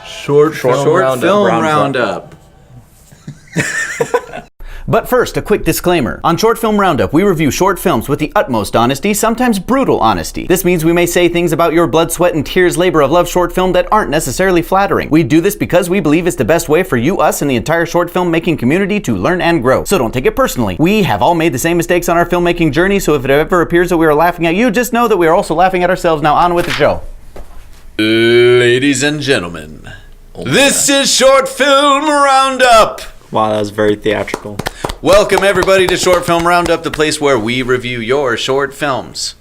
Short film roundup. But first, a quick disclaimer. On Short Film Roundup, we review short films with the utmost honesty, sometimes brutal honesty. This means we may say things about your blood, sweat, and tears labor of love short film that aren't necessarily flattering. We do this because we believe it's the best way for you, us, and the entire short film making community to learn and grow. So don't take it personally. We have all made the same mistakes on our filmmaking journey, so if it ever appears that we are laughing at you, just know that we are also laughing at ourselves. Now on with the show. Ladies and gentlemen, this is Short Film Roundup. Wow, that was very theatrical. Welcome everybody to Short Film Roundup, the place where we review your short films.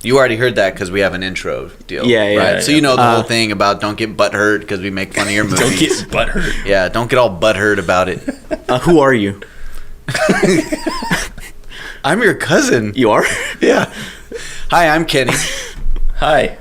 You already heard that because we have an intro deal. Yeah. Right? So you know the whole thing about don't get butthurt because we make fun of your movies. Don't get butthurt. Yeah, don't get all butthurt about it. Who are you? I'm your cousin. You are? Yeah. Hi, I'm Kenny. Hi,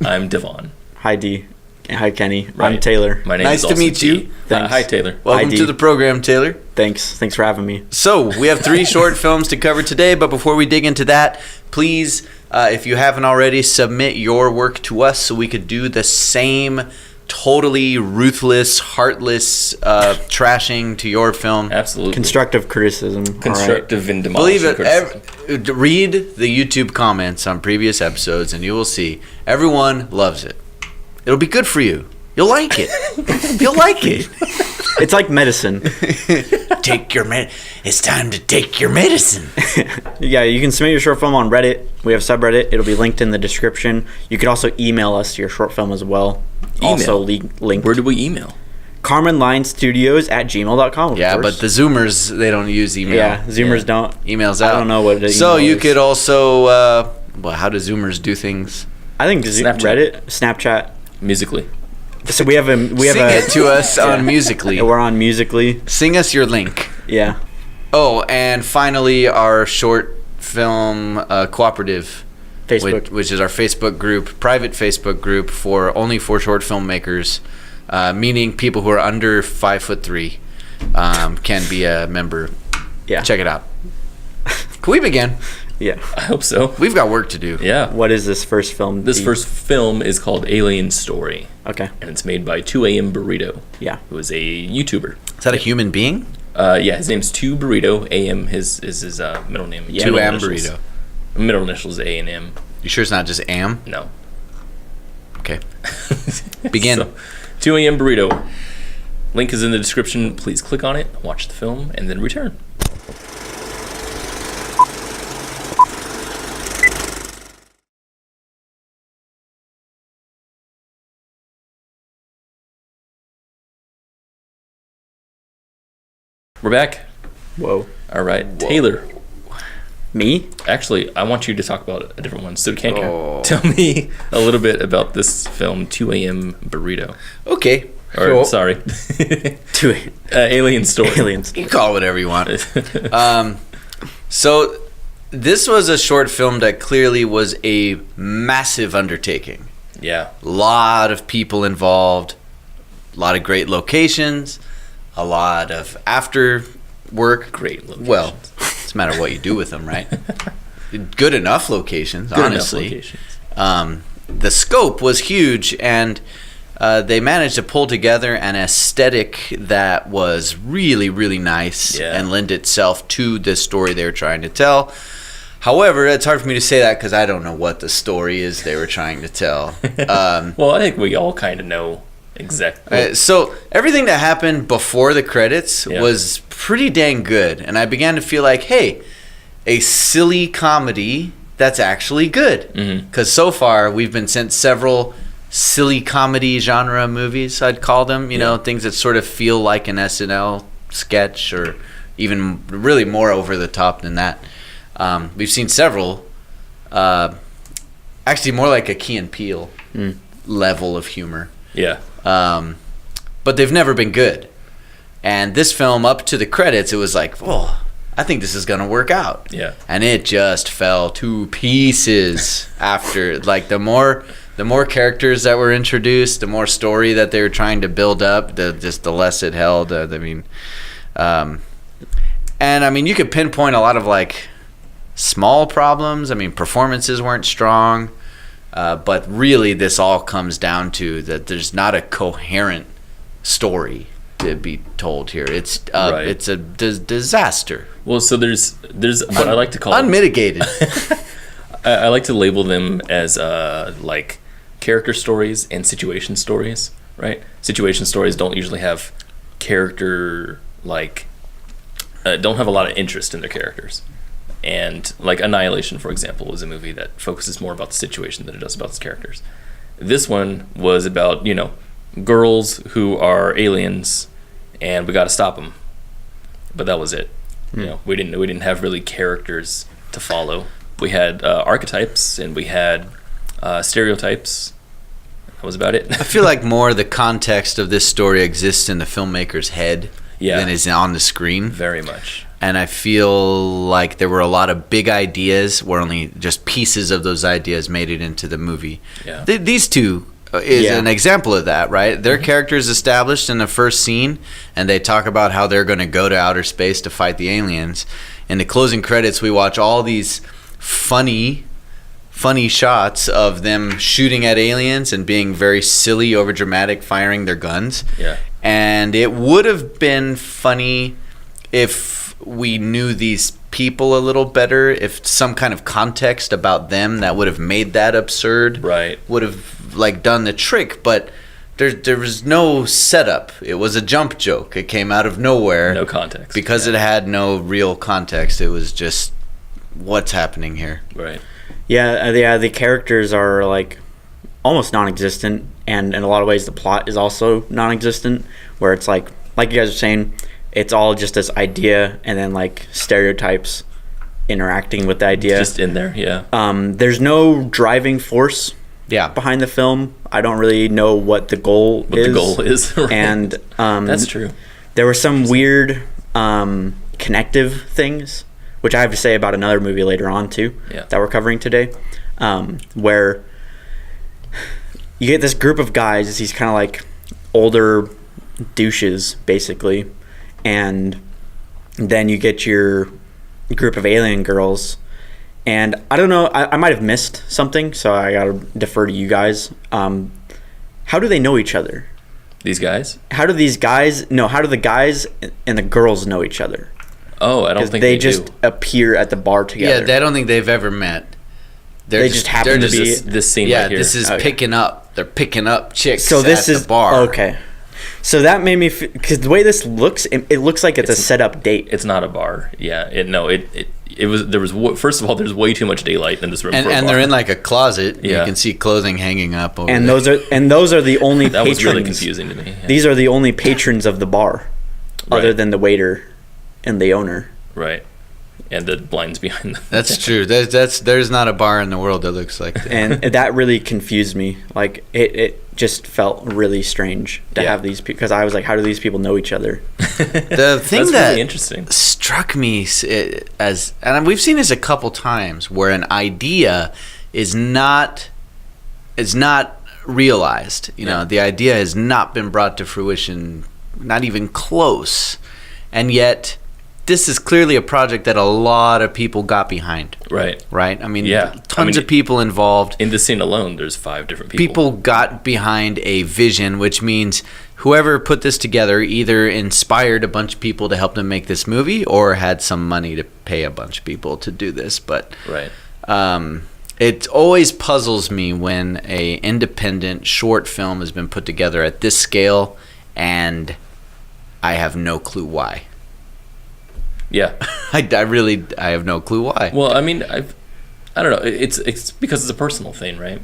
I'm Devon. Hi, D. Hi, Kenny. Right. I'm Taylor. My name Nice is to also meet T. you. Thanks. Hi, Taylor. Welcome ID. to the program, Taylor. Thanks for having me. So, we have 3 short films to cover today, but before we dig into that, please, if you haven't already, submit your work to us so we could do the same totally ruthless, heartless trashing to your film. Absolutely. Constructive criticism. Constructive and Believe demolishing it. criticism. Read the YouTube comments on previous episodes, and you will see everyone loves it. It'll be good for you. You'll like it. You'll like it. It's like medicine. Take your It's time to take your medicine. Yeah, you can submit your short film on Reddit. We have a subreddit. It'll be linked in the description. You could also email us your short film as well. Also linked. Where do we email? CarmenLineStudios@gmail.com. Yeah, but the Zoomers, they don't use email. Yeah, Zoomers don't. Emails out. I don't know what it is. So you could also, well, how do Zoomers do things? I think Snapchat. Reddit, Snapchat. Musically. So we have Sing it to us on Musically. We're on Musically. Sing us your link. Yeah. Oh, and finally, our short film cooperative, Facebook. which is our Facebook group, private Facebook group only for short filmmakers, meaning people who are under 5'3" can be a member. Yeah. Check it out. Can we begin? Yeah. I hope so. We've got work to do. Yeah. What is this first film? This first film is called Alien Story. Okay. And it's made by 2AM Burrito. Yeah. Who is a YouTuber. Is that a human being? Yeah, his name's 2 Burrito. AM is his middle name. Yeah. 2AM Burrito. Middle initials A and M. You sure it's not just Am? No. Okay. Begin. So, 2AM Burrito. Link is in the description. Please click on it, watch the film, and then return. We're back. Whoa. All right, Taylor. Me? Actually, I want you to talk about a different one. So can you Oh. tell me a little bit about this film, 2AM Burrito? Okay. Or, Sure. sorry. Two Alien Story. aliens. You can call it whatever you want. So this was a short film that clearly was a massive undertaking. Yeah. A lot of people involved, a lot of great locations, a lot of after work. Great locations. Well, it's a matter of what you do with them, right? Good enough locations, Good honestly. enough locations. The scope was huge, and they managed to pull together an aesthetic that was really, really nice and lend itself to the story they were trying to tell. However, it's hard for me to say that because I don't know what the story is they were trying to tell. Well, I think we all kind of know exactly. So everything that happened before the credits was pretty dang good, and I began to feel like, hey, a silly comedy that's actually good. Because so far we've been sent several silly comedy genre movies, I'd call them. You know, things that sort of feel like an SNL sketch, or even really more over the top than that. We've seen several, actually more like a Key and Peele level of humor. Yeah. But they've never been good. And this film, up to the credits, it was like, oh, I think this is going to work out. Yeah. And it just fell to pieces after. Like, the more characters that were introduced, the more story that they were trying to build up, the less it held. And I mean, you could pinpoint a lot of, like, small problems. I mean, performances weren't strong. But really, this all comes down to that there's not a coherent story to be told here. It's it's a disaster. Well, so there's what I like to call unmitigated. I like to label them as like character stories and situation stories, right? Situation stories don't usually have character don't have a lot of interest in their characters. And like Annihilation, for example, is a movie that focuses more about the situation than it does about its characters. This one was about, girls who are aliens, and we got to stop them. But that was it. We didn't have really characters to follow. We had archetypes and we had stereotypes. That was about it. I feel like more the context of this story exists in the filmmaker's head than is on the screen. Very much. And I feel like there were a lot of big ideas where only just pieces of those ideas made it into the movie. Yeah. These two is an example of that, right? Their characters established in the first scene, and they talk about how they're going to go to outer space to fight the aliens. In the closing credits, we watch all these funny shots of them shooting at aliens and being very silly, overdramatic, firing their guns. Yeah. And it would have been funny if we knew these people a little better, if some kind of context about them that would have made that absurd would have done the trick. But there was no setup. It was a jump joke. It came out of nowhere. No context. Because it had no real context. It was just what's happening here. Right. Yeah, the characters are almost non-existent, and in a lot of ways the plot is also non-existent, where it's like you guys are saying, it's all just this idea and then stereotypes interacting with the idea. Just in there, yeah. There's no driving force behind the film. I don't really know what the goal is. Right. And that's true. There were some weird connective things, which I have to say about another movie later on too, that we're covering today, where you get this group of guys, these kind of older douches basically, and then you get your group of alien girls, and I don't know, I might have missed something, so I gotta defer to you guys. How do they know each other? These guys? How do the guys and the girls know each other? Oh, I don't think they just appear at the bar together. Yeah, I don't think they've ever met. They just happen to be this scene right here. This is picking up. They're picking up chicks so this at is the bar. Okay. So that made me because the way this looks, it looks like it's a setup date. It's not a bar. Yeah. It was. There was. First of all, there's way too much daylight in this room. And they're in a closet. Yeah. You can see clothing hanging up over and there. those are the only that patrons. was really confusing to me. Yeah. These are the only patrons of the bar, other than the waiter and the owner. Right. And the blinds behind them. That's true. There's not a bar in the world that looks like that. And that really confused me. It just felt really strange to have these people, because I was like, how do these people know each other? The thing That's that really interesting. struck me and we've seen this a couple times, where an idea is not realized. The idea has not been brought to fruition, not even close, and yet this is clearly a project that a lot of people got behind. Right. I mean, tons of people involved. In this scene alone, there's 5 different people. People got behind a vision, which means whoever put this together either inspired a bunch of people to help them make this movie, or had some money to pay a bunch of people to do this. But it always puzzles me when a independent short film has been put together at this scale, and I have no clue why. Yeah. I have no clue why. Well, I mean, I don't know. It's because it's a personal thing, right?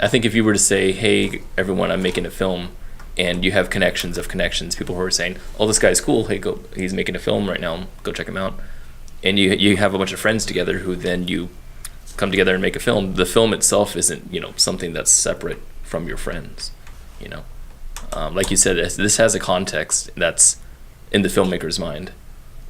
I think if you were to say, hey, everyone, I'm making a film, and you have connections, people who are saying, oh, this guy's cool. Hey, he's making a film right now. Go check him out. And you have a bunch of friends together who then you come together and make a film. The film itself isn't, something that's separate from your friends, Like you said, this has a context that's in the filmmaker's mind.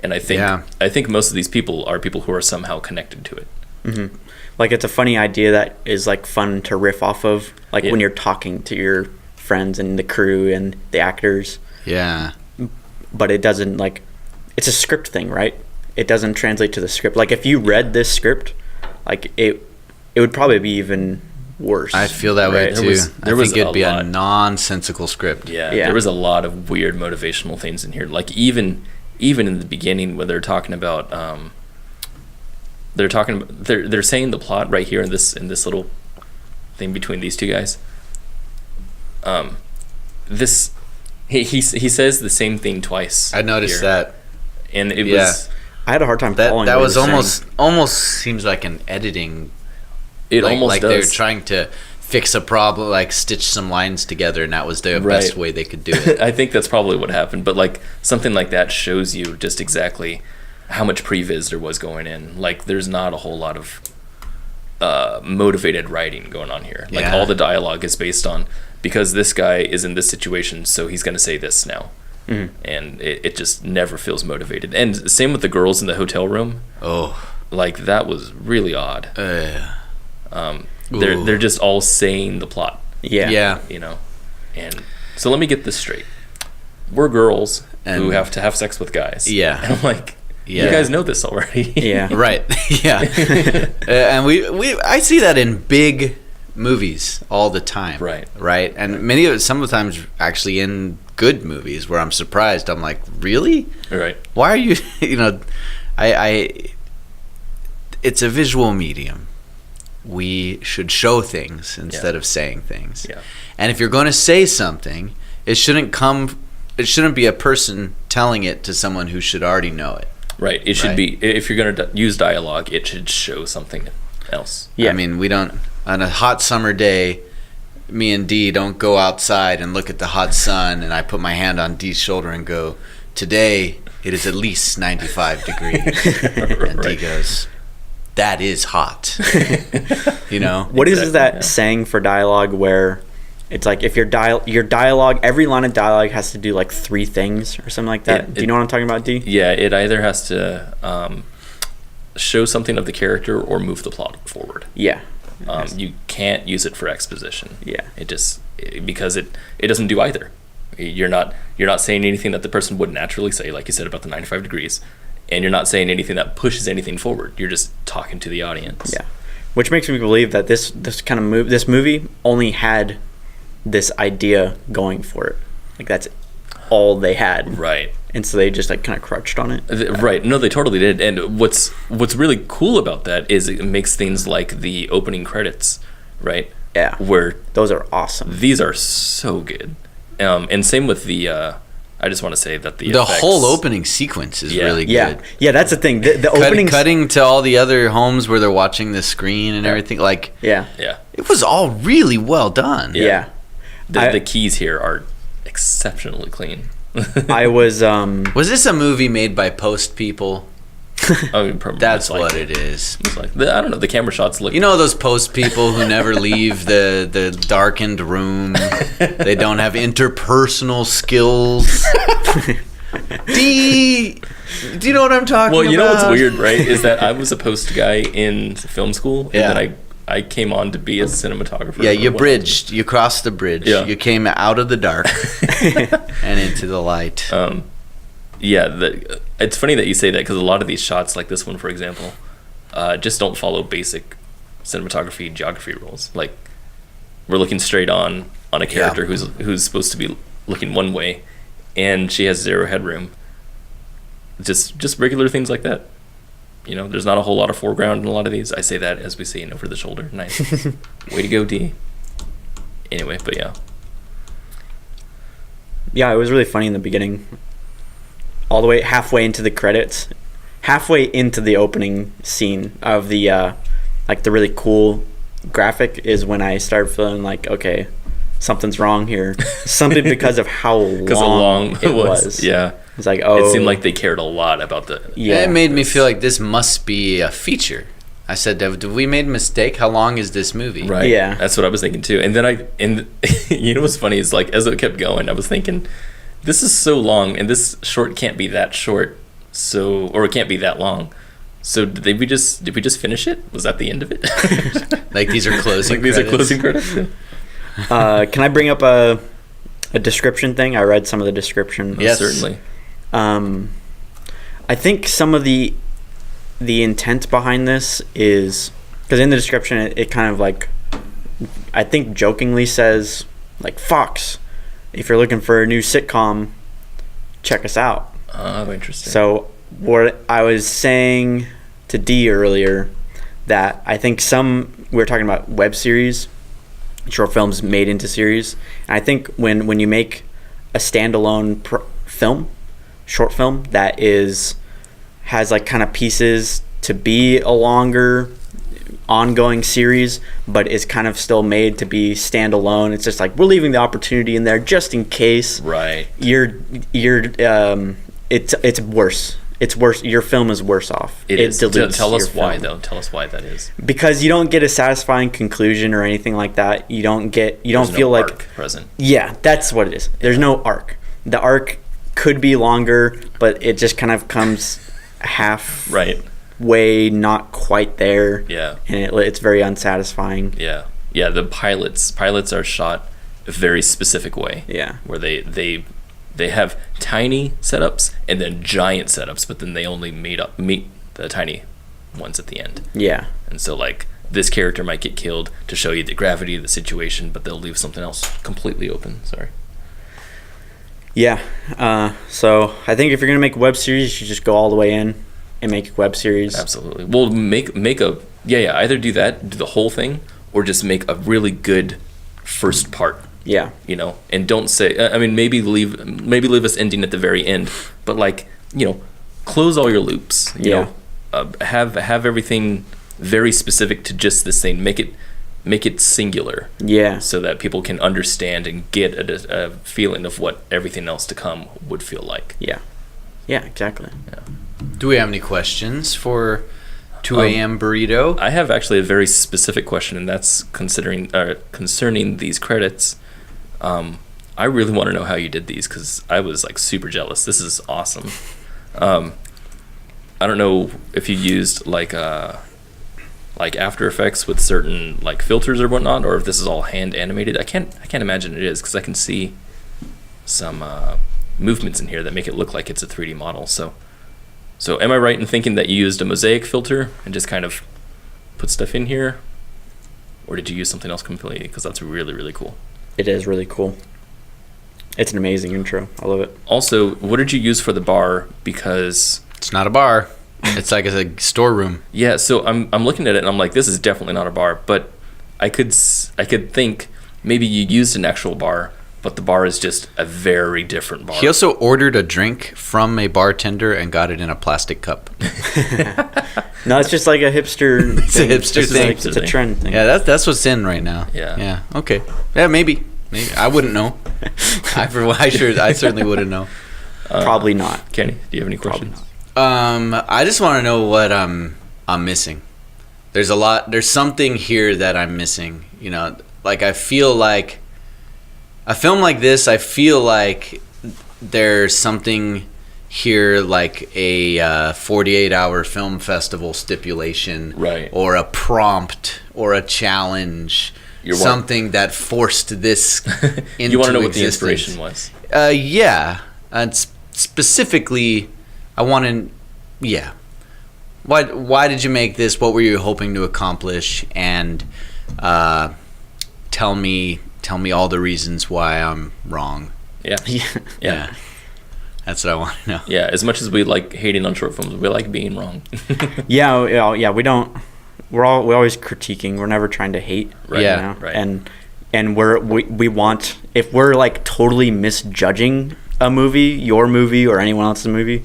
And I think most of these people are people who are somehow connected to it. Mm-hmm. It's a funny idea that is fun to riff off of, when you're talking to your friends and the crew and the actors. Yeah. But it doesn't it's a script thing, right? It doesn't translate to the script. If you read this script, it would probably be even worse. I feel that way Right. too. There was I think it'd be a lot. nonsensical script. Yeah, there was a lot of weird motivational things in here. Like even in the beginning when they're talking about they're saying the plot right here in this little thing between these two guys. This he says the same thing twice. I noticed here. that. And it was I had a hard time following that what was he saying. almost seems like an editing. it like, almost like does. they're trying to fix a problem, like stitch some lines together, and that was the Right. best way they could do it. I think that's probably what happened, but like something like that shows you just exactly how much previs there was going in. Like there's not a whole lot of motivated writing going on here. Like Yeah. all the dialogue is based on because this guy is in this situation, so he's going to say this now. And it just never feels motivated. And same with the girls in the hotel room. Oh, Like that was really odd. Ooh. They're just all saying the plot, yeah. you know. And so let me get this straight. We're girls who And- have to have sex with guys. Yeah. And I'm like, Yeah. you guys know this already. Yeah. Right. Yeah. And I see that in big movies all the time. Right. Right. And sometimes actually in good movies where I'm surprised. I'm like, really? Right. Why are you? It's a visual medium. We should show things instead of saying things. Yeah. And if you're going to say something, it shouldn't be a person telling it to someone who should already know it. Right. It should Right. be, if you're going to use dialogue, it should show something else. Yeah. I mean, we don't, on a hot summer day, me and Dee don't go outside and look at the hot sun and I put my hand on Dee's shoulder and go, today it is at least 95 degrees. And Dee goes, that is hot. You know? What is Exactly, that yeah. saying for dialogue where it's like if your dialogue, every line of dialogue has to do like 3 things or something like that? Do you know what I'm talking about, Dee? Yeah, it either has to show something of the character or move the plot forward. Yeah. You can't use it for exposition. Yeah. Because it doesn't do either. You're not saying anything that the person would naturally say, like you said about the 95 degrees, and you're not saying anything that pushes anything forward. You're just talking to the audience. Yeah. Which makes me believe that this movie only had this idea going for it. Like that's all they had. Right. And so they just like kind of crutched on it. Right. No, they totally did. And what's really cool about that is it makes things like the opening credits, right? Yeah. Where Those are awesome. these are so good. And same with the I just want to say that the effects, whole opening sequence is really Yeah. good. Yeah, that's the thing. The opening Cutting to all the other homes where they're watching the screen and everything. Like, Yeah. Yeah. it was all really well done. Yeah. The keys here are exceptionally clean. I was Was this a movie made by post people? I mean, That's it's like- what it is. It's like I don't know. The camera shots look. You know those post people who never leave the darkened room. They don't have interpersonal skills. Do you know what I'm talking about? Well, you know what's weird, right? Is that I was a post guy in film school, and Yeah. then I came on to be a cinematographer. Yeah, you for a while. bridged. You crossed the bridge. Yeah. You came out of the dark and into the light. Yeah, it's funny that you say that because a lot of these shots, like this one, for example, just don't follow basic cinematography geography rules. Like we're looking straight on a character who's supposed to be looking one way, and she has zero headroom. Just regular things like that. You know, there's not a whole lot of foreground in a lot of these. I say that as we see an over the shoulder. Nice. Way to go, D. Anyway, but yeah. Yeah, it was really funny in the beginning. All the way halfway into the credits, halfway into the opening scene of the like the really cool graphic is when I started feeling like, okay, something's wrong here. Something because of how long it was. Yeah. It's like, oh, It seemed like they cared a lot about the. yeah. It made me feel like this must be a feature. I said, did we made a mistake? How long is this movie? Right. Yeah. That's what I was thinking too. And then you know what's funny is like as it kept going, I was thinking, this is so long, and this short can't be that short, or it can't be that long. So did we just finish it? Was that the end of it? Like these are closing. Like these are closing credits. Can I bring up a description thing? I read some of the description. Yes. Certainly. I think some of the intent behind this is because in the description it kind of like I think jokingly says, like, Fox, if you're looking for a new sitcom, check us out. Oh, interesting. So what I was saying to D earlier, that I think we were talking about web series, short films made into series. And I think when you make a standalone short film that has like kind of pieces to be a longer ongoing series, but is kind of still made to be standalone. It's just like, we're leaving the opportunity in there just in case. Right. It's worse. It's worse. Your film is worse off. It is. Dilutes Tell us your why, film. though. Tell us why that is. Because you don't get a satisfying conclusion or anything like that. You don't There's feel no like arc present. Yeah, that's what it is. There's no arc. The arc could be longer, but it just kind of comes half way, not quite there. Yeah. And it's very unsatisfying. Yeah. Yeah, the pilots are shot a very specific way. Yeah. Where they have tiny setups and then giant setups, but then they only meet the tiny ones at the end. Yeah. And so, like, this character might get killed to show you the gravity of the situation, but they'll leave something else completely open. Sorry. Yeah. So I think if you're gonna make a web series, you should just go all the way in and make a web series. Absolutely. Well, make a either do that, do the whole thing, or just make a really good first part. Yeah. You know, and don't say. I mean, maybe leave us ending at the very end, but, like, you know, close all your loops. You know, have everything very specific to just this thing. Make it singular. Yeah. So that people can understand and get a feeling of what everything else to come would feel like. Yeah. Yeah. Exactly. Yeah. Do we have any questions for 2 a.m. burrito? I have actually a very specific question, and that's concerning these credits. I really want to know how you did these, because I was, like, super jealous. This is awesome. I don't know if you used like After Effects with certain, like, filters or whatnot, or if this is all hand animated. I can't imagine it is, because I can see some movements in here that make it look like it's a 3D model. So am I right in thinking that you used a mosaic filter and just kind of put stuff in here, or did you use something else completely? Because that's really, really cool. It is really cool. It's an amazing intro. I love it. Also, what did you use for the bar? Because It's not a bar. It's like a storeroom. yeah, so I'm looking at it and I'm like, this is definitely not a bar. But I could think maybe you used an actual bar, but the bar is just a very different bar. He also ordered a drink from a bartender and got it in a plastic cup. No, it's just like a hipster. It's a hipster thing. It's a trend thing. Yeah, that's what's in right now. Yeah. Yeah. Okay. Yeah, maybe. I wouldn't know. I certainly wouldn't know. Probably not. Kenny, do you have any questions? I just want to know what I'm missing. There's something here that I'm missing. You know, like, I feel like a film like this, I feel like there's something here, like a 48-hour film festival stipulation, right, or a prompt or a challenge, something that forced this into You want to know what existence. the inspiration was? Yeah. And specifically, I want to, yeah. Why did you make this? What were you hoping to accomplish? And tell me all the reasons why I'm wrong. Yeah. Yeah. That's what I want to know. Yeah, as much as we like hating on short films, we like being wrong. Yeah, we don't. We're always critiquing. We're never trying to hate. Right. You Yeah. know? Right. And we want, if we're like totally misjudging a movie, your movie, or anyone else's movie,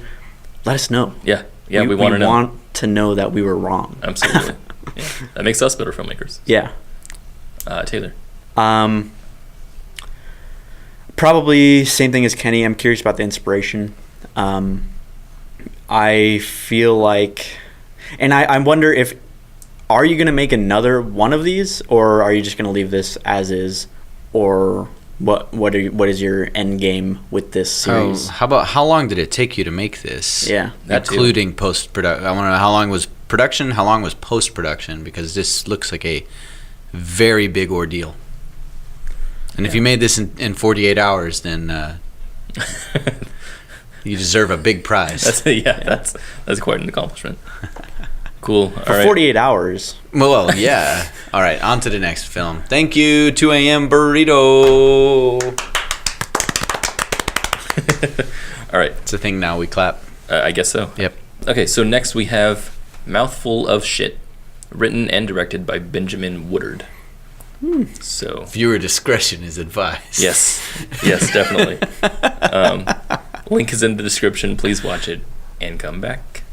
let us know. Yeah. Yeah, we want to know. We want to know that we were wrong. Absolutely. Yeah. That makes us better filmmakers. Yeah. Taylor. Probably same thing as Kenny. I'm curious about the inspiration. I feel like, and I wonder if, are you going to make another one of these, or are you just going to leave this as is, or what is your end game with this series? How long did it take you to make this? Yeah, including post-production. I want to know how long was production, how long was post-production, because this looks like a very big ordeal. And if you made this in 48 hours, then you deserve a big prize. That's quite an accomplishment. Cool. For 48 hours. Well, yeah. All right, on to the next film. Thank you, 2 a.m. Burrito. All right. It's a thing now. We clap. I guess so. Yep. Okay, so next we have Mouthful of Shit, written and directed by Benjamin Woodard. So viewer discretion is advised. Yes, definitely. Link is in the description. Please watch it and come back.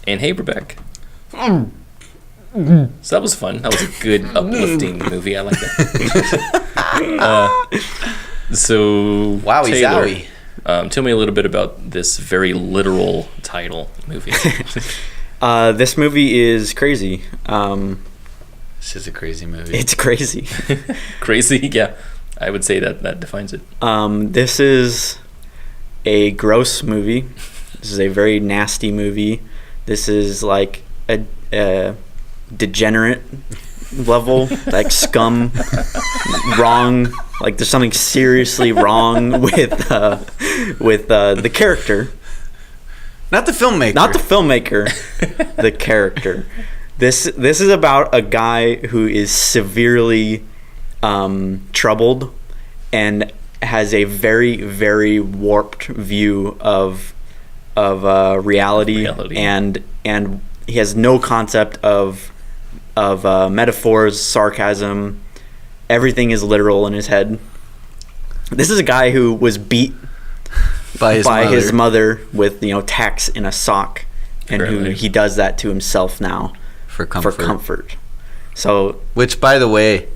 And hey, we're back. So that was fun. That was a good, uplifting movie. I like that. So, Wowie Taylor, zowie. Tell me a little bit about this very literal title movie. This movie is crazy. This is a crazy movie. It's crazy. Crazy, yeah. I would say that defines it. This is a gross movie. This is a very nasty movie. This is like a degenerate level, like scum, wrong. Like there's something seriously wrong with the character. Not the filmmaker. Not the filmmaker. The character. This is about a guy who is severely troubled and has a very, very warped view of reality. and he has no concept of metaphors, sarcasm. Everything is literal in his head. This is a guy who was beat by his mother with tacks in a sock, and who he does that to himself now for comfort. So, which, by the way,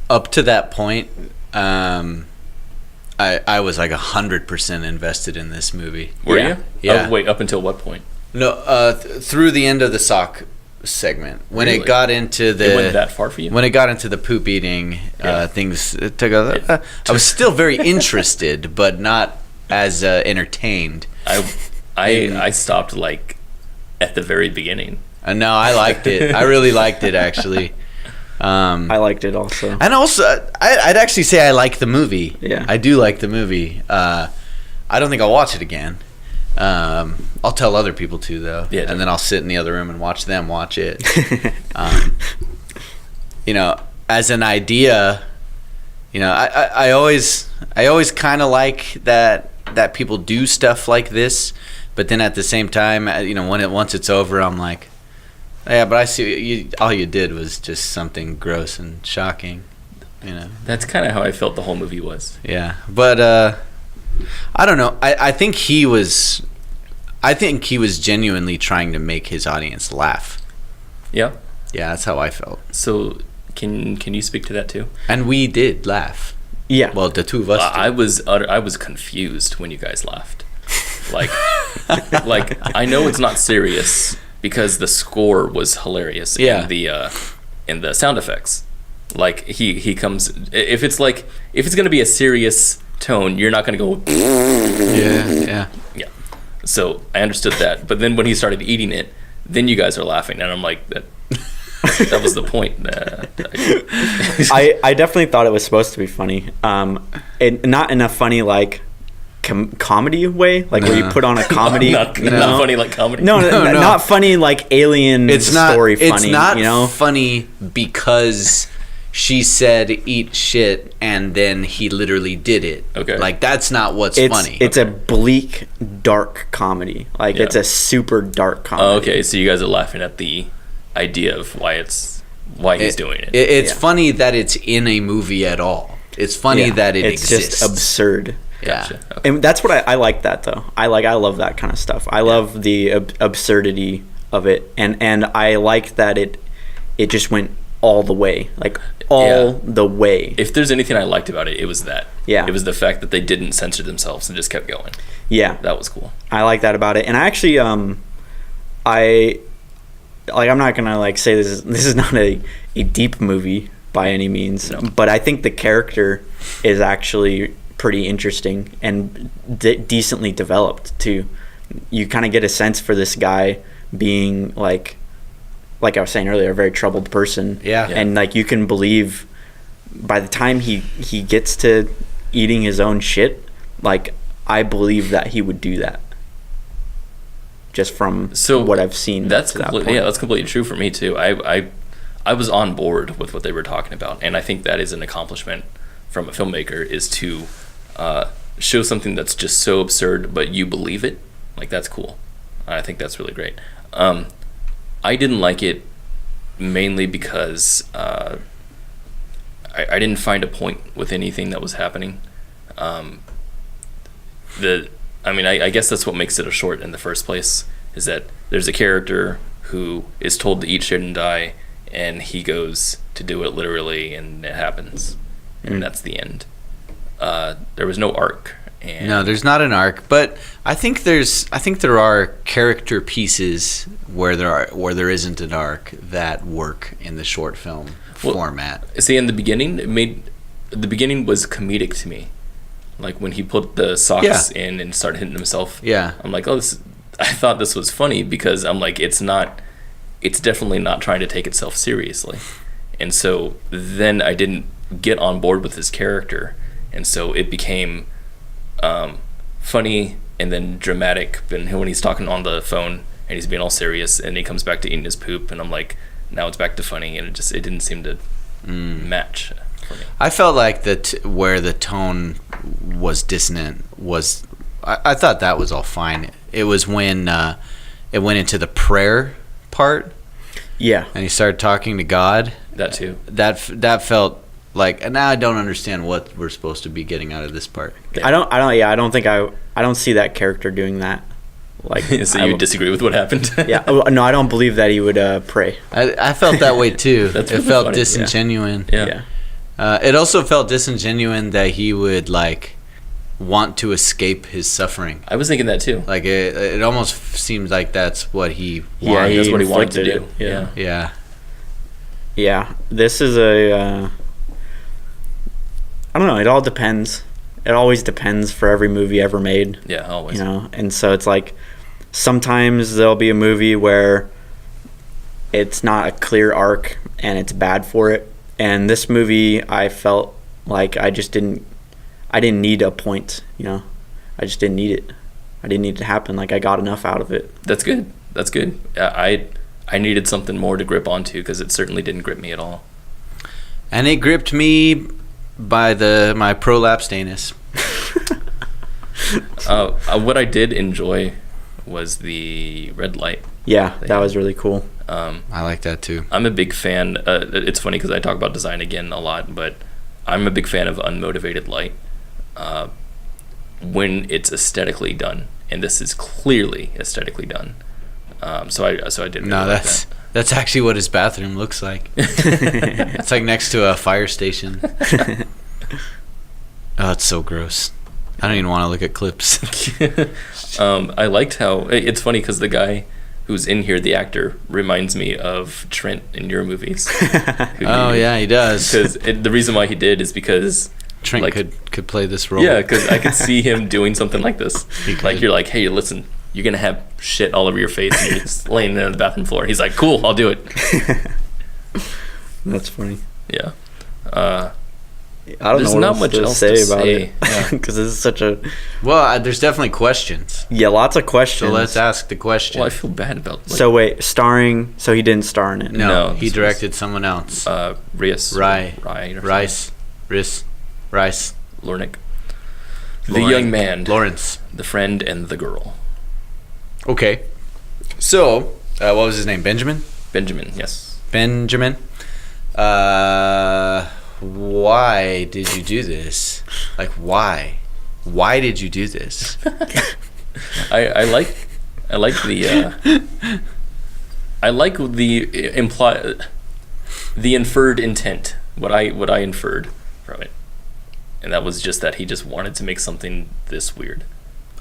up to that point, I was like 100% invested in this movie. Were you? Yeah. Wait, up until what point? No, through the end of the sock segment, when it got into the. It went that far for you? When it got into the poop eating things, it took a. I was still very interested, but not as entertained. I stopped like at the very beginning. No, I liked it. I really liked it, actually. I liked it also. And also, I'd actually say I like the movie. Yeah. I do like the movie. I don't think I'll watch it again. I'll tell other people to, though. Yeah, and then I'll sit in the other room and watch them watch it. As an idea, I always kind of like that people do stuff like this, but then at the same time, once it's over, I'm like, yeah, but I see all you did was just something gross and shocking, That's kind of how I felt the whole movie was. Yeah, but I don't know. I think he was genuinely trying to make his audience laugh. Yeah. Yeah, that's how I felt. So can you speak to that too? And we did laugh. Yeah. Well, the two of us did. I was confused when you guys laughed. Like I know it's not serious because the score was hilarious. Yeah. And the sound effects. Like he comes, if it's gonna be a serious tone, you're not gonna go. Yeah. So I understood that, but then when he started eating it, then you guys are laughing, and I'm like, that was the point. I definitely thought it was supposed to be funny. Not in a funny like comedy way, like where you put on a comedy. Not funny like comedy. No, not funny like alien story funny. It's not funny because she said eat shit and then he literally did it. Okay. Like that's not what's funny. It's a bleak, dark comedy. Like it's a super dark comedy. Oh, okay, so you guys are laughing at the idea of why he's doing it. It's funny that it's in a movie at all. It's funny that it exists. It's just absurd. Gotcha. Yeah. Okay. And that's what I like that though. I love that kind of stuff. I love the absurdity of it, and I like that it just went all the way, like the way. If there's anything I liked about it, it was that. Yeah. It was the fact that they didn't censor themselves and just kept going. Yeah. That was cool. I like that about it. And I actually I'm not gonna like say this is not a deep movie by any means, but I think the character is actually pretty interesting and decently developed too. You kind of get a sense for this guy being like like I was saying earlier, a very troubled person. Yeah. And like you can believe by the time he gets to eating his own shit, like I believe that he would do that. Just from what I've seen. That's completely true for me too. I was on board with what they were talking about, and I think that is an accomplishment from a filmmaker, is to show something that's just so absurd, but you believe it. Like, that's cool. I think that's really great. I didn't like it mainly because I didn't find a point with anything that was happening. I guess that's what makes it a short in the first place, is that there's a character who is told to eat shit and die, and he goes to do it literally, and it happens. And that's the end. There was no arc. And no, there's not an arc, but I think there are character pieces where there isn't an arc that work in the short film format. See, in the beginning, the beginning was comedic to me. Like when he put the socks in and started hitting himself. Yeah. I'm like, I thought this was funny, because I'm like, it's definitely not trying to take itself seriously. And so then I didn't get on board with his character. And so it became funny and then dramatic. And when he's talking on the phone and he's being all serious and he comes back to eating his poop, and I'm like, now it's back to funny, and it didn't seem to match for me. I felt like where the tone was dissonant was, I thought that was all fine. It was when it went into the prayer part. Yeah. And he started talking to God. That too. That felt like, and now I don't understand what we're supposed to be getting out of this part. Yeah. I don't see that character doing that. Like, so you disagree with what happened? Yeah. No, I don't believe that he would pray. I felt that way too. It really felt funny. Disingenuine. Yeah. It also felt disingenuine that he would like want to escape his suffering. I was thinking that too. Like it almost seems like that's what he wanted. Yeah, that's what he wanted to do. Yeah. This is I don't know. It all depends. It always depends for every movie ever made. Yeah, always. You know, and so it's like sometimes there'll be a movie where it's not a clear arc and it's bad for it. And this movie, I felt like I didn't need a point, you know. I just didn't need it. I didn't need it to happen. Like, I got enough out of it. That's good. I needed something more to grip onto, because it certainly didn't grip me at all. And it gripped me by my prolapsed anus. What I did enjoy was the red light. Yeah, that was really cool. I like that too. I'm a big fan. It's funny because I talk about design again a lot, but I'm a big fan of unmotivated light when it's aesthetically done, and this is clearly aesthetically done. So I didn't. No, really that's actually what his bathroom looks like. It's like next to a fire station. Oh, it's so gross. I don't even want to look at clips. I liked how it's funny because the guy who's in here, the actor, reminds me of Trent in your movies. Oh yeah, he does. Because the reason why he did is because Trent could play this role. Yeah, because I could see him doing something like this. Like, you're like, hey, listen, you're gonna have shit all over your face, and you're just laying there on the bathroom floor. He's like, cool, I'll do it. That's funny. Yeah. I don't know what much else to say about it, because this is such a... Well, there's definitely questions. Yeah, lots of questions. So let's ask the question. Well, I feel bad about... so wait, starring... So he didn't star in it? No, he directed someone else. Rice. Lornick. The young man. Lawrence. The friend and the girl. Okay. So, what was his name? Benjamin? Benjamin, yes. Benjamin. Why did you do this? Like, why? Why did you do this? I like the inferred intent. What I inferred from it, and that was just that he just wanted to make something this weird.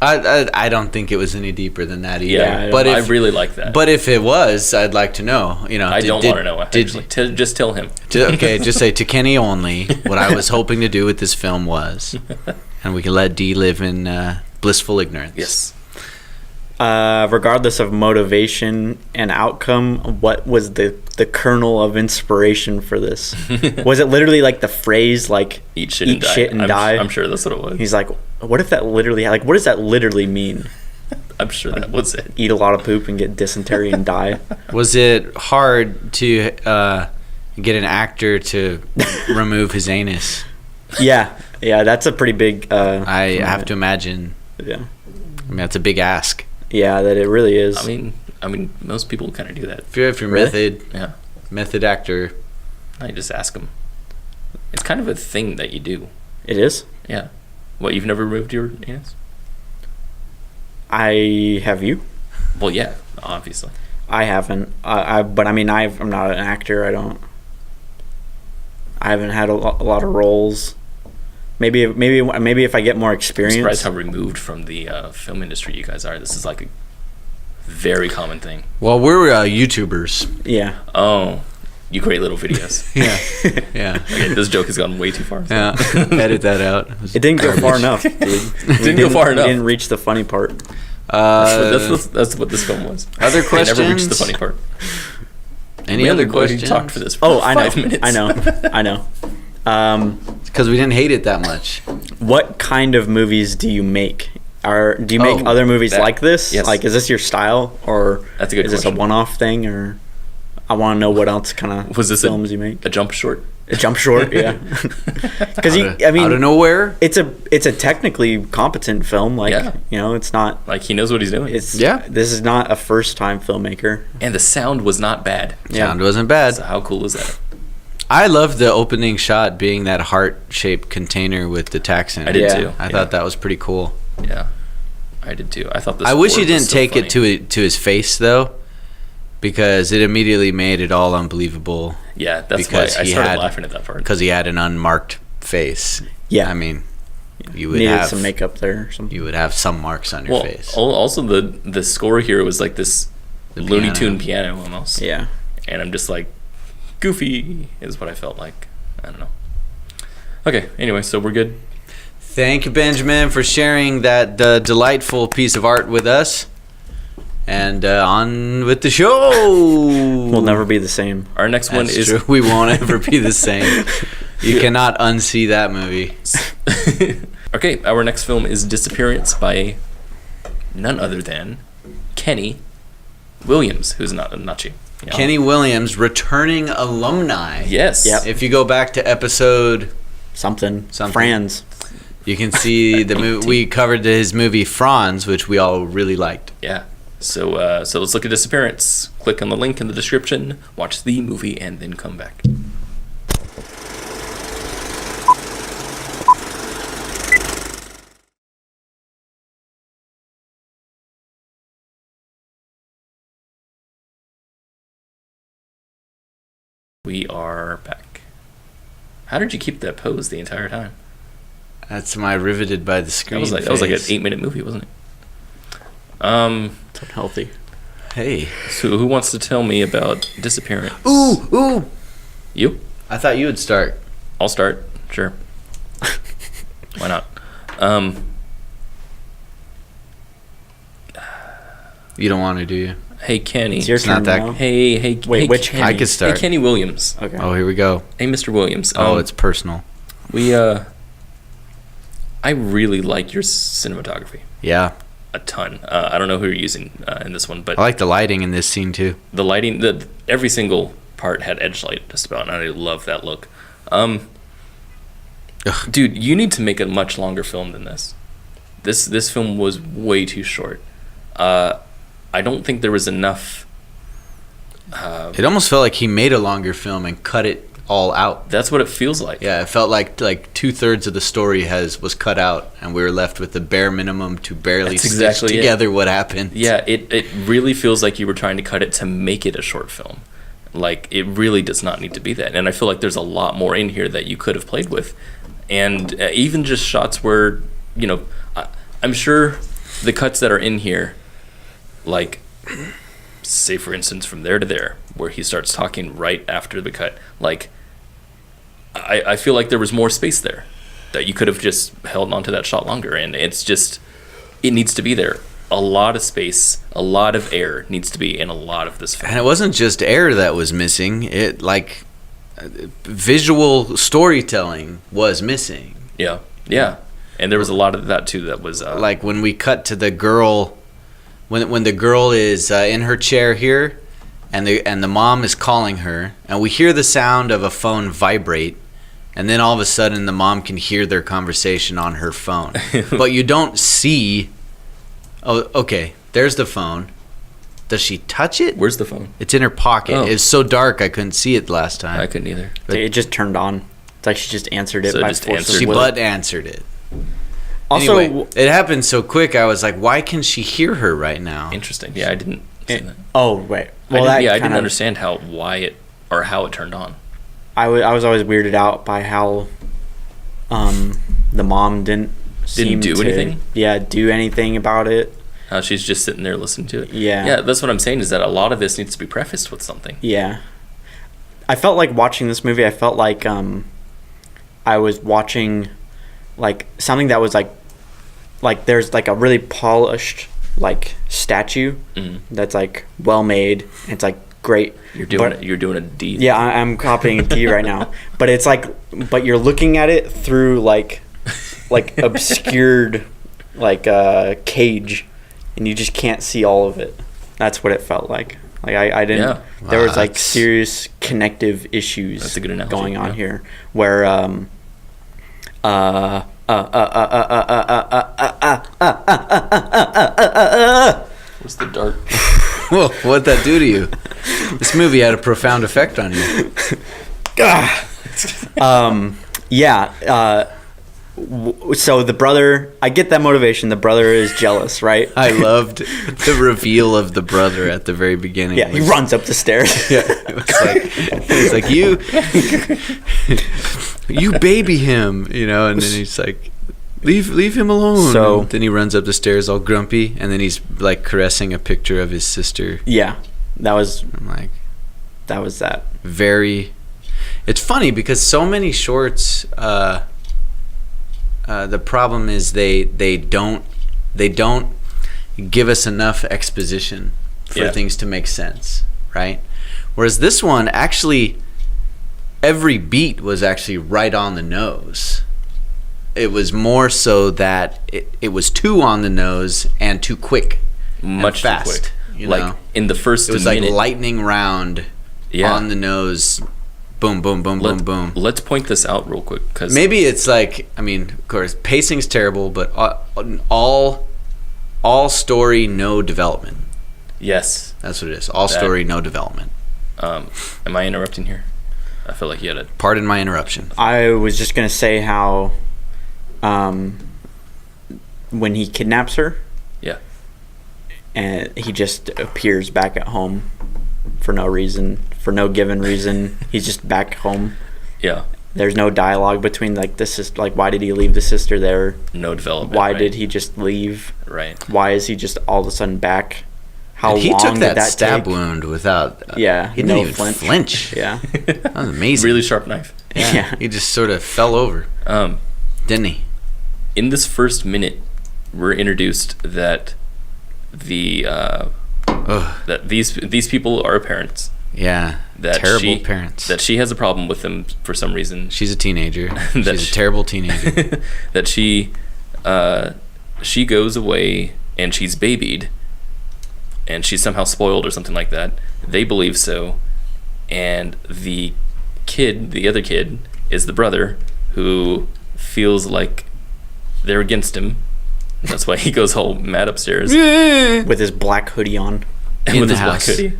I don't think it was any deeper than that either. Yeah, but I really like that. But if it was, I'd like to know. You know, I don't want to know. Actually, just tell him. Okay, just say to Kenny only. What I was hoping to do with this film was, and we can let D live in blissful ignorance. Yes. Regardless of motivation and outcome, what was the kernel of inspiration for this? Was it literally like the phrase like eat shit and die? I'm sure that's what it was. He's like, what if that literally, like, what does that literally mean? I'm sure that was it. Eat a lot of poop and get dysentery and die. Was it hard to get an actor to remove his anus? Yeah, that's a pretty big. I have to imagine. Yeah, I mean that's a big ask. Yeah, that it really is. I mean, most people kind of do that. If you're really? method actor, I just ask them. It's kind of a thing that you do. It is? Yeah. What, you've never removed your anus? Have you? Well, yeah, obviously. I haven't. But I mean, I'm not an actor. I haven't had a lot of roles. Maybe if I get more experience. I'm surprised how removed from the film industry you guys are. This is like a very common thing. Well, we're YouTubers. Yeah. Oh, you create little videos. Yeah. Okay, this joke has gone way too far. So. Yeah. Edit that out. It didn't go far enough, dude. Didn't go far enough. Didn't reach the funny part. That's what this film was. Other questions? They never reached the funny part. Any other questions? We talked for this for 5 minutes. I know. Because we didn't hate it that much. What kind of movies do you make? Do you make other movies like this? Yes. Like, is this your style, or that's a good is this a one-off thing, or I want to know what else kind of films you make? A jump short? A jump short, yeah. Because out of nowhere, it's a technically competent film. Like, it's not like he knows what he's doing. This is not a first-time filmmaker, and the sound was not bad. Sound wasn't bad. So how cool is that? I love the opening shot being that heart-shaped container with the tax in it. I did too. I thought that was pretty cool. Yeah, I did too. I thought this. I wish he didn't take it to his face though, because it immediately made it all unbelievable. Yeah, that's why I started laughing at that part. Because he had an unmarked face. Yeah, I mean, you would needed have some makeup there or something. You would have some marks on your face. Also, the score here was like this Looney Tune piano almost. Yeah, and I'm just like, goofy is what I felt like. I don't know. Okay, anyway, so we're good. Thank you, Benjamin, for sharing that delightful piece of art with us. And on with the show. We'll never be the same. Our next one is true. We won't ever be the same. You cannot unsee that movie. Okay, our next film is Disappearance by none other than Kenny Williams, who's not you. Kenny Williams, returning alumni. Yes. Yep. If you go back to episode something. Franz, you can see the movie. We covered his movie Franz, which we all really liked. Yeah. So let's look at Disappearance. Click on the link in the description, watch the movie, and then come back. We are back. How did you keep that pose the entire time? That's my riveted by the screen. That was like an 8-minute movie, wasn't it? It's unhealthy. Hey. So who wants to tell me about Disappearance? Ooh. You? I thought you would start. I'll start. Sure. Why not? You don't want to, do you? Hey, Kenny. It's your turn now. Hey. Wait, which Kenny. I could start. Hey, Kenny Williams. Okay. Oh, here we go. Hey, Mr. Williams. It's personal. I really like your cinematography. Yeah. A ton. I don't know who you're using in this one, but I like the lighting in this scene too. The lighting, every single part had edge light just about, and I love that look. Dude, you need to make a much longer film than this. This film was way too short. I don't think there was enough. It almost felt like he made a longer film and cut it all out. That's what it feels like. Yeah, it felt like 2/3 of the story was cut out, and we were left with the bare minimum to barely stitch together what happened. Yeah, it really feels like you were trying to cut it to make it a short film. Like, it really does not need to be that. And I feel like there's a lot more in here that you could have played with. And even just shots where, I'm sure the cuts that are in here, like, say for instance from there to there, where he starts talking right after the cut, like, I feel like there was more space there that you could have just held on to that shot longer, and it's just, it needs to be there. a lot of space, a lot of air needs to be in a lot of this film. And it wasn't just air that was missing. It visual storytelling was missing. Yeah. And there was a lot of that too that was like when we cut to the girl, when the girl is in her chair here, and the mom is calling her, and we hear the sound of a phone vibrate, and then all of a sudden the mom can hear their conversation on her phone. But you don't see, oh, okay, there's the phone. Does she touch it? Where's the phone? It's in her pocket. Oh. It's so dark I couldn't see it last time. I couldn't either. But it just turned on. It's like she just answered it So by just force answered of She will. butt answered it. Also, Anyway, it happened so quick. I was like, why can she hear her right now? Interesting. Yeah, I didn't see that. oh wait. Well, I didn't kind of- understand how it turned on. I was always weirded out by how the mom didn't seem do to, anything? Yeah, do anything about it. How she's just sitting there listening to it. Yeah. Yeah, that's what I'm saying, is that a lot of this needs to be prefaced with something. Yeah. I felt like watching this movie, I felt like I was watching like something that was like there's like a really polished like statue that's like well made. It's like great. You're doing a D. Yeah, I'm copying a D right now. But it's like, but you're looking at it through like obscured like cage, and you just can't see all of it. That's what it felt like. Like I didn't. Yeah. There was like That's- serious connective issues That's a good analogy, going on yeah. here, where What's the dark? Whoa, what'd that do to you? This movie had a profound effect on you. So the brother, I get that motivation. The brother is jealous, right? I loved the reveal of the brother at the very beginning. Yeah, he runs up the stairs. Yeah, it's like you baby him, and then he's like, leave him alone. So- And then he runs up the stairs all grumpy, and then he's like caressing a picture of his sister. Yeah, that was I'm like, that. very. It's funny because so many shorts. The problem is they don't give us enough exposition for Yeah. things to make sense, right? Whereas this one, actually, every beat was actually right on the nose. It was more so that it was too on the nose and too quick, Much and too fast. quick. Like in the first it was minute. like lightning round, Yeah. on the nose, boom, boom, boom, boom, boom. Let's point this out real quick, because Maybe it's like, I mean, of course, pacing's terrible, but all story, no development. yes. That's what it is. All story, no development. Am I interrupting here? I feel like you had a Pardon my interruption. I was just gonna say how, when he kidnaps her, yeah. and he just appears back at home for no reason, for no given reason. He's just back home. Yeah. There's no dialogue between like this is like why did he leave the sister there? No development. Why right? did he just leave? Right. Why is he just all of a sudden back? How And he long took did that that stab take? wound without. Yeah, he didn't no even flinch. flinch. Yeah, That was amazing. Really sharp knife. yeah. He just sort of fell over, didn't he? In this first minute, we're introduced that that these people are parents. Yeah. That Terrible parents. That she has a problem with them for some reason. She's a teenager. That She's a terrible teenager. That she goes away and she's babied, and she's somehow spoiled or something like that. They believe so, and the other kid, is the brother who feels like they're against him. That's why he goes all mad upstairs With his black hoodie on. In with the his house. black hoodie.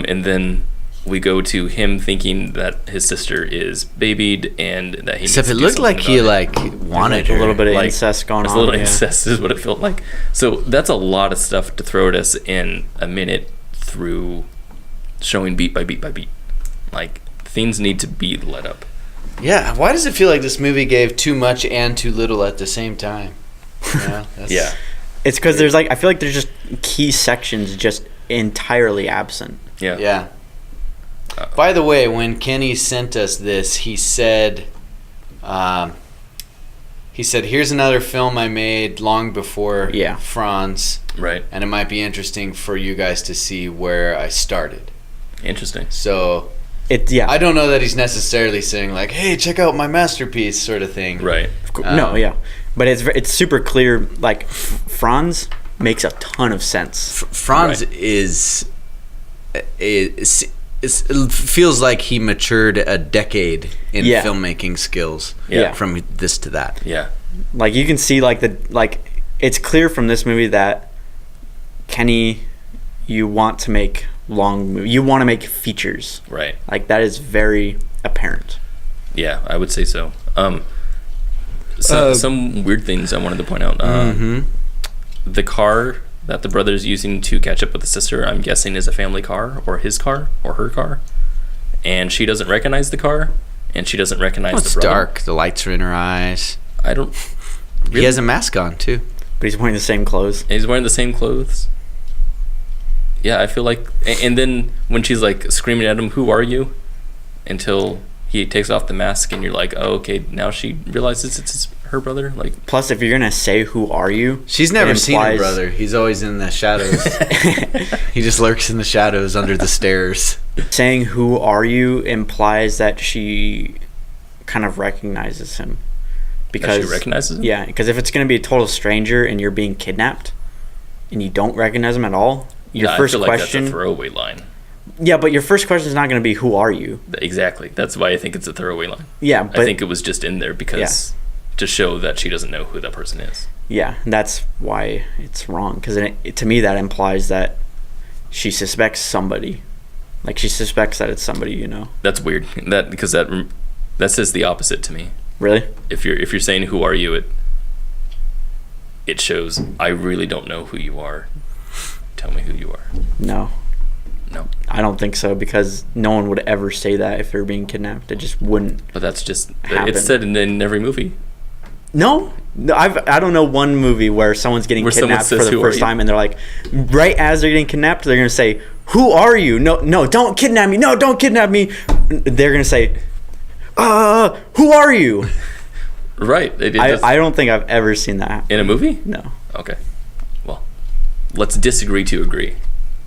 And then we go to him thinking that his sister is babied and that he Except needs it to do looked like something he about it. wanted Like a her. little bit of Like, incest going There's on. a little yeah. incest is what it felt like. So that's a lot of stuff to throw at us in a minute through showing beat by beat by beat. Like, things need to be let up. Yeah. Why does it feel like this movie gave too much and too little at the same time? That's- Yeah. It's because there's like I feel like there's just key sections just entirely absent. Yeah. Yeah. By the way, when Kenny sent us this, he said he said, "Here's another film I made long before Franz, right? And it might be interesting for you guys to see where I started." Interesting. So, I don't know that he's necessarily saying like, "Hey, check out my masterpiece," sort of thing, right? But it's super clear. Like Franz makes a ton of sense. Franz it feels like he matured a decade in filmmaking skills from this to that. Yeah. Like you can see it's clear from this movie that Kenny, you want to make long movies. You want to make features. Right. Like that is very apparent. Yeah, I would say so. Some weird things I wanted to point out. The car that the brother's using to catch up with the sister, I'm guessing is a family car or his car or her car. And she doesn't recognize the car, and she doesn't recognize the brother. It's dark. The lights are in her eyes. I don't... Really? He has a mask on, too. But he's wearing the same clothes. And he's wearing the same clothes. Yeah, I feel like... And then when she's, like, screaming at him, "Who are you?" Until he takes off the mask, and you're like, oh, okay, now she realizes it's her brother. Like, plus, if you're gonna say "Who are you," she's never seen her brother. He's always in the shadows. He just lurks in the shadows under the stairs. Saying "Who are you" implies that she kind of recognizes him. Because she recognizes him? Yeah, because if it's gonna be a total stranger and you're being kidnapped, and you don't recognize him at all, your first I feel question. Like that's a throwaway line. Yeah, but your first question is not going to be "Who are you?" Exactly. That's why I think it's a throwaway line. Yeah, but I think it was just in there because to show that she doesn't know who that person is. Yeah, that's why it's wrong. Because to me, that implies that she suspects somebody. Like she suspects that it's somebody, you know. That's weird. Because that says the opposite to me. Really? If you're saying "Who are you?" it shows I really don't know who you are. Tell me who you are. No. No, I don't think so, because no one would ever say that if they're being kidnapped. It just wouldn't. But that's just happen. It's said in every movie. No, I don't know one movie where someone's getting kidnapped for the first time, and they're like, right as they're getting kidnapped, they're gonna say, "Who are you? No, don't kidnap me! No, don't kidnap me!" They're gonna say, "Who are you?" Right. I don't think I've ever seen that happen. In a movie. No. Okay. Well, let's disagree to agree.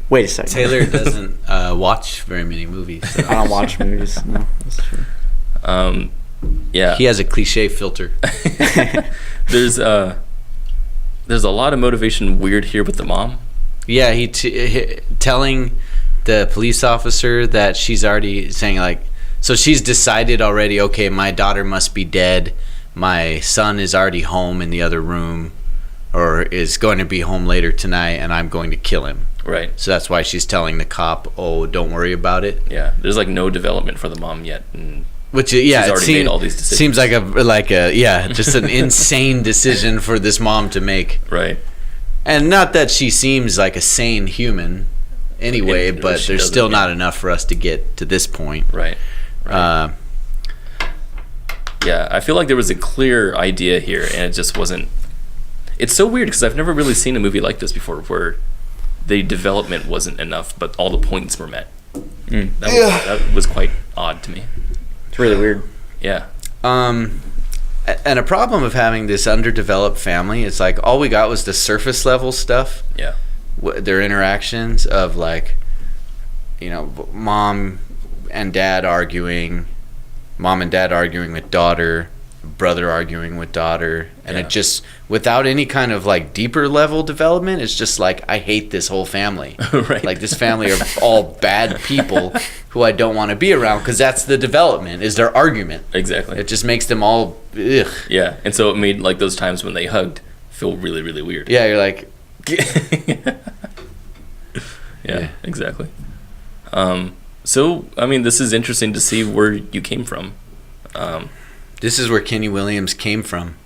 Wait a second. Taylor doesn't watch very many movies. So. I don't watch movies. No, that's true. Yeah. He has a cliche filter. There's a lot of motivation weird here with the mom. Yeah, he telling the police officer that she's already saying like, so she's decided already, okay, my daughter must be dead. My son is already home in the other room, or is going to be home later tonight, and I'm going to kill him. Right. So that's why she's telling the cop, "Oh, don't worry about it." Yeah. There's like no development for the mom yet, and which she's already made all these decisions. Seems like just an insane decision for this mom to make. Right. And not that she seems like a sane human, anyway, but there's still not enough for us to get to this point. Right. Yeah, I feel like there was a clear idea here, and it just wasn't. It's so weird because I've never really seen a movie like this before, where the development wasn't enough, but all the points were met. That was quite odd to me. It's really weird. Yeah. And a problem of having this underdeveloped family is like all we got was the surface level stuff. Yeah. Their interactions of like, mom and dad arguing with daughter, brother arguing with daughter, and it just, without any kind of like deeper level development, it's just like, I hate this whole family. Right. Like this family are all bad people who I don't want to be around, because that's the development, is their argument. Exactly. It just makes them all ugh. Yeah, and so it made like those times when they hugged feel really, really weird. Yeah, you're like yeah, exactly. So, I mean, this is interesting to see where you came from. This is where Kenny Williams came from.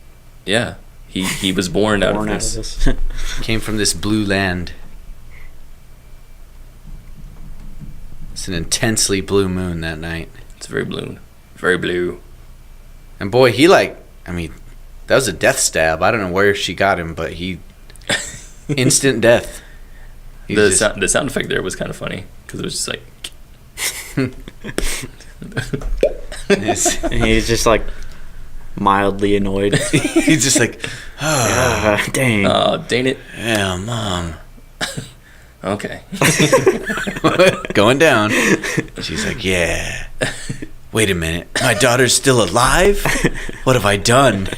Yeah, he was born out of this. Came from this blue land. It's an intensely blue moon that night. It's very blue. Very blue. And boy, that was a death stab. I don't know where she got him, but instant death. The sound effect there was kind of funny, because it was just like... And he's just like, mildly annoyed. He's just like, Dang. Oh, dang it. yeah, Mom. Okay. Going down. She's like, yeah. Wait a minute. My daughter's still alive? What have I done?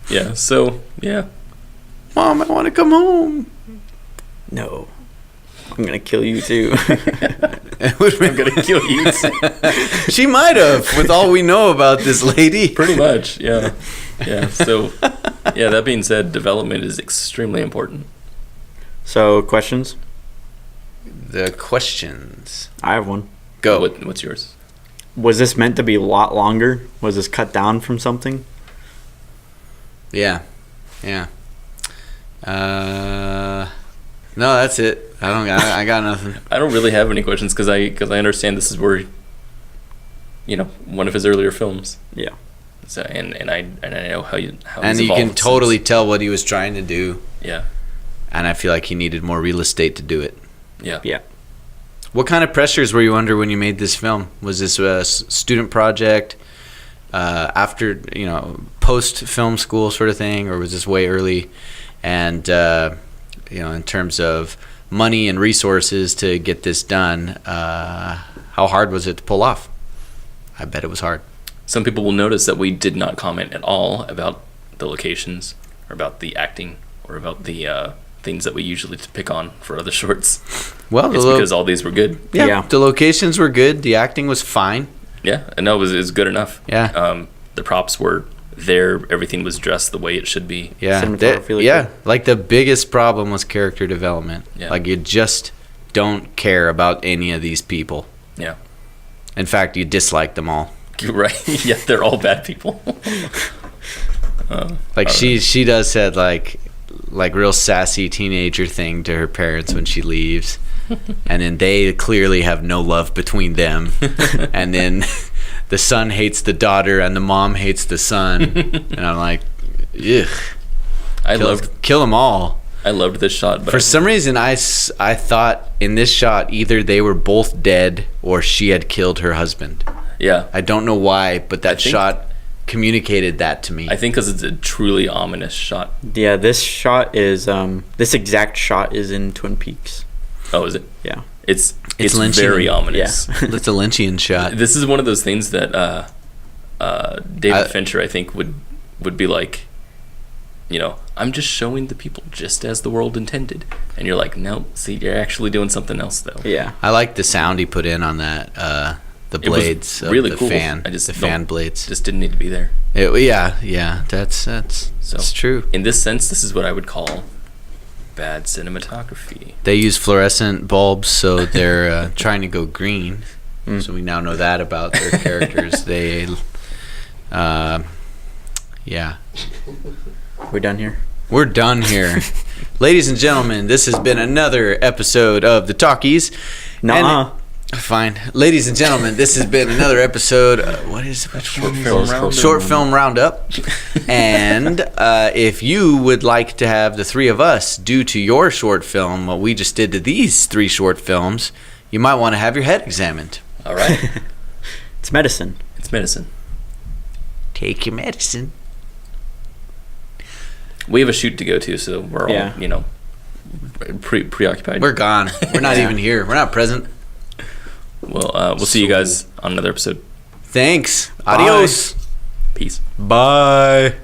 Yeah, so, yeah. Mom, I want to come home. No. I'm going to kill you too. I'm going to kill you too. She might have, with all we know about this lady. Pretty much, yeah. Yeah, so, yeah, that being said, development is extremely important. So, questions? The questions. I have one. Go. What's yours? Was this meant to be a lot longer? Was this cut down from something? Yeah. No, that's it. I got nothing. I don't really have any questions because I understand this is where, one of his earlier films. Yeah. So and I know how he's and you can totally tell what he was trying to do. Yeah. And I feel like he needed more real estate to do it. Yeah. Yeah. What kind of pressures were you under when you made this film? Was this a student project, after, post film school sort of thing, or was this way early? And, in terms of money and resources to get this done, how hard was it to pull off? I bet it was hard. Some people will notice that we did not comment at all about the locations or about the acting or about the things that we usually pick on for other shorts. Well, it's because all these were good. Yeah, the locations were good. The acting was fine. Yeah, I know it was good enough. Yeah. The props were there. Everything was dressed the way it should be. Yeah, like the biggest problem was character development. Yeah. Like you just don't care about any of these people. Yeah. In fact, you dislike them all. Right. Yeah, they're all bad people. Like she does said like real sassy teenager thing to her parents when she leaves, and then they clearly have no love between them, and then the son hates the daughter and the mom hates the son, and I'm like, ugh. Kill them all. I loved this shot, but for some reason I thought in this shot either they were both dead or she had killed her husband. Yeah. I don't know why, but that shot communicated that to me. I think because it's a truly ominous shot. Yeah, this shot is this exact shot is in Twin Peaks. Oh, is it? Yeah. It's very ominous. Yeah. It's a Lynchian shot. This is one of those things that David Fincher, I think, would be like, I'm just showing the people just as the world intended. And you're like, no, see, you're actually doing something else, though. Yeah. I like the sound he put in on that, the blades, really of the cool. fan, The fan blades. Just didn't need to be there. Yeah, that's true. In this sense, this is what I would call bad cinematography. They use fluorescent bulbs, so they're trying to go green. So we now know that about their characters. They, yeah. We're done here. We're done here. Ladies and gentlemen, this has been another episode of The Talkies. Nuh-uh. Fine. Ladies and gentlemen, this has been another episode Short Film Roundup. And if you would like to have the three of us do to your short film what we just did to these 3 short films, you might want to have your head examined. All right. It's medicine. It's medicine. Take your medicine. We have a shoot to go to, so we're all, preoccupied. We're gone. We're not even here. We're not present. Well, we'll see you guys on another episode. Thanks. Adios. Peace. Bye.